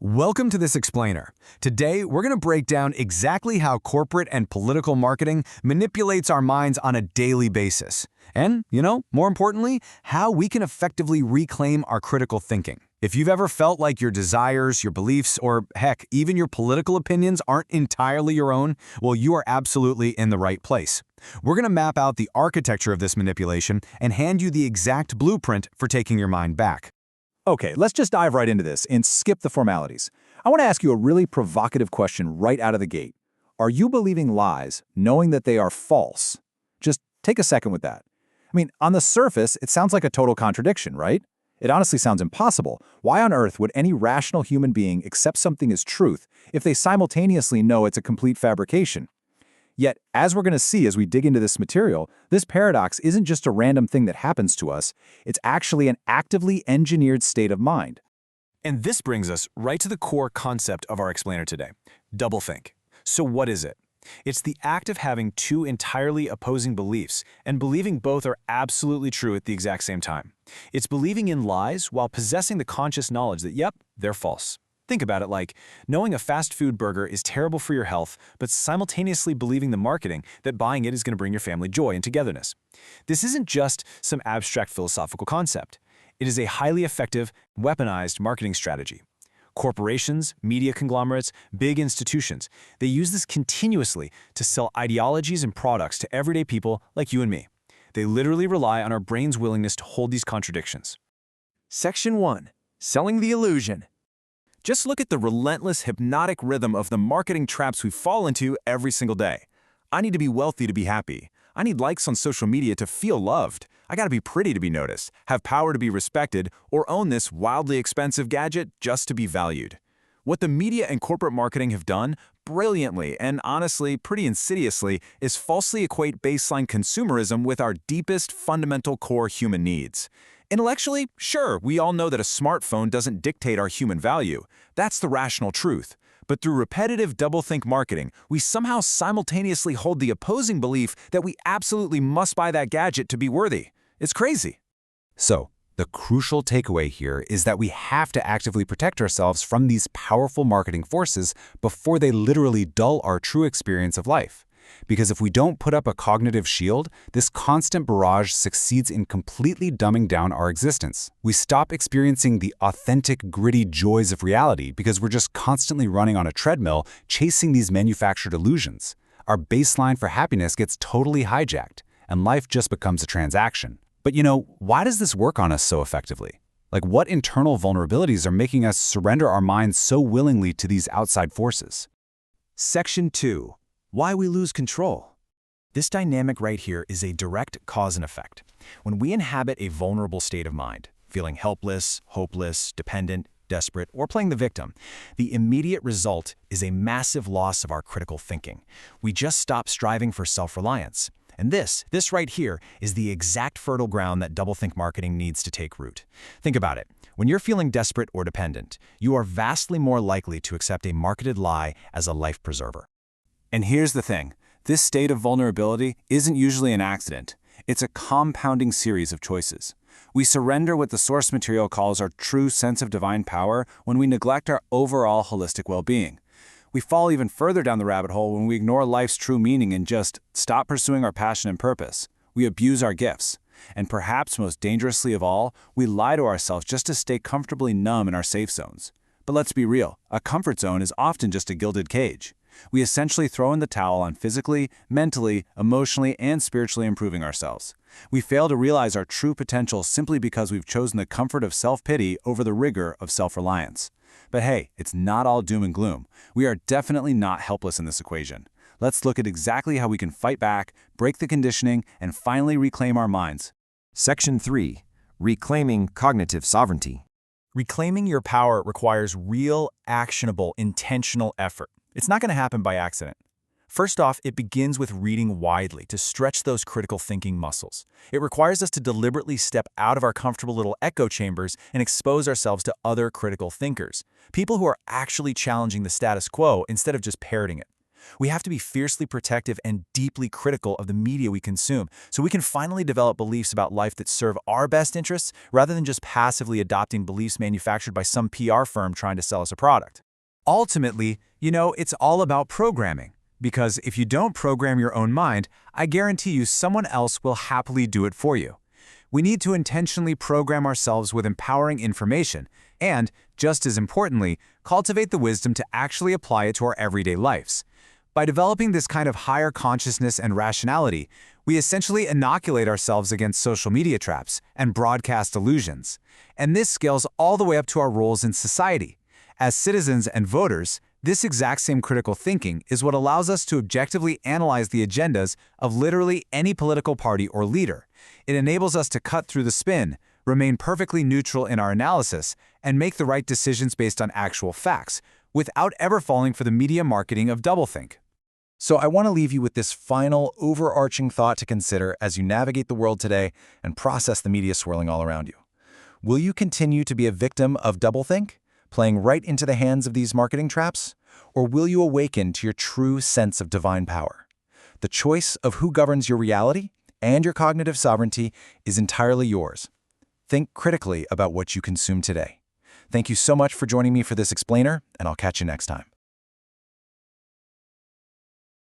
Welcome to this explainer. Today, we're going to break down exactly how corporate and political marketing manipulates our minds on a daily basis. And, more importantly, how we can effectively reclaim our critical thinking. If you've ever felt like your desires, your beliefs, or heck, even your political opinions aren't entirely your own, well, you are absolutely in the right place. We're going to map out the architecture of this manipulation and hand you the exact blueprint for taking your mind back. Okay, let's just dive right into this and skip the formalities. I want to ask you a really provocative question right out of the gate. Are you believing lies knowing that they are false? Just take a second with that. On the surface, it sounds like a total contradiction, right? It honestly sounds impossible. Why on earth would any rational human being accept something as truth if they simultaneously know it's a complete fabrication? Yet, as we're going to see as we dig into this material, this paradox isn't just a random thing that happens to us, it's actually an actively engineered state of mind. And this brings us right to the core concept of our explainer today, doublethink. So what is it? It's the act of having two entirely opposing beliefs and believing both are absolutely true at the exact same time. It's believing in lies while possessing the conscious knowledge that, yep, they're false. Think about it like knowing a fast food burger is terrible for your health, but simultaneously believing the marketing that buying it is going to bring your family joy and togetherness. This isn't just some abstract philosophical concept. It is a highly effective, weaponized marketing strategy. Corporations, media conglomerates, big institutions, they use this continuously to sell ideologies and products to everyday people like you and me. They literally rely on our brain's willingness to hold these contradictions. Section 1. Selling the illusion. Just look at the relentless hypnotic rhythm of the marketing traps we fall into every single day. I need to be wealthy to be happy. I need likes on social media to feel loved. I gotta be pretty to be noticed, have power to be respected, or own this wildly expensive gadget just to be valued. What the media and corporate marketing have done, brilliantly and honestly pretty insidiously, is falsely equate baseline consumerism with our deepest fundamental core human needs. Intellectually, sure, we all know that a smartphone doesn't dictate our human value. That's the rational truth. But through repetitive doublethink marketing, we somehow simultaneously hold the opposing belief that we absolutely must buy that gadget to be worthy. It's crazy. So, the crucial takeaway here is that we have to actively protect ourselves from these powerful marketing forces before they literally dull our true experience of life. Because if we don't put up a cognitive shield, this constant barrage succeeds in completely dumbing down our existence. We stop experiencing the authentic, gritty joys of reality because we're just constantly running on a treadmill chasing these manufactured illusions. Our baseline for happiness gets totally hijacked, and life just becomes a transaction. But why does this work on us so effectively? Like, what internal vulnerabilities are making us surrender our minds so willingly to these outside forces? Section 2. Why we lose control. This dynamic right here is a direct cause and effect. When we inhabit a vulnerable state of mind, feeling helpless, hopeless, dependent, desperate, or playing the victim, the immediate result is a massive loss of our critical thinking. We just stop striving for self-reliance. And this right here is the exact fertile ground that doublethink marketing needs to take root. Think about it. When you're feeling desperate or dependent, you are vastly more likely to accept a marketed lie as a life preserver. And here's the thing, this state of vulnerability isn't usually an accident. It's a compounding series of choices. We surrender what the source material calls our true sense of divine power when we neglect our overall holistic well-being. We fall even further down the rabbit hole when we ignore life's true meaning and just stop pursuing our passion and purpose. We abuse our gifts. And perhaps most dangerously of all, we lie to ourselves just to stay comfortably numb in our safe zones. But let's be real, a comfort zone is often just a gilded cage. We essentially throw in the towel on physically, mentally, emotionally, and spiritually improving ourselves. We fail to realize our true potential simply because we've chosen the comfort of self-pity over the rigor of self-reliance. But hey, it's not all doom and gloom. We are definitely not helpless in this equation. Let's look at exactly how we can fight back, break the conditioning, and finally reclaim our minds. Section 3. Reclaiming cognitive sovereignty. Reclaiming your power requires real, actionable, intentional effort. It's not going to happen by accident. First off, it begins with reading widely to stretch those critical thinking muscles. It requires us to deliberately step out of our comfortable little echo chambers and expose ourselves to other critical thinkers, people who are actually challenging the status quo instead of just parroting it. We have to be fiercely protective and deeply critical of the media we consume so we can finally develop beliefs about life that serve our best interests rather than just passively adopting beliefs manufactured by some PR firm trying to sell us a product. Ultimately, it's all about programming. Because if you don't program your own mind, I guarantee you someone else will happily do it for you. We need to intentionally program ourselves with empowering information and, just as importantly, cultivate the wisdom to actually apply it to our everyday lives. By developing this kind of higher consciousness and rationality, we essentially inoculate ourselves against social media traps and broadcast illusions. And this scales all the way up to our roles in society. As citizens and voters, this exact same critical thinking is what allows us to objectively analyze the agendas of literally any political party or leader. It enables us to cut through the spin, remain perfectly neutral in our analysis, and make the right decisions based on actual facts, without ever falling for the media marketing of doublethink. So I want to leave you with this final, overarching thought to consider as you navigate the world today and process the media swirling all around you. Will you continue to be a victim of doublethink, playing right into the hands of these marketing traps? Or will you awaken to your true sense of divine power? The choice of who governs your reality and your cognitive sovereignty is entirely yours. Think critically about what you consume today. Thank you so much for joining me for this explainer, and I'll catch you next time.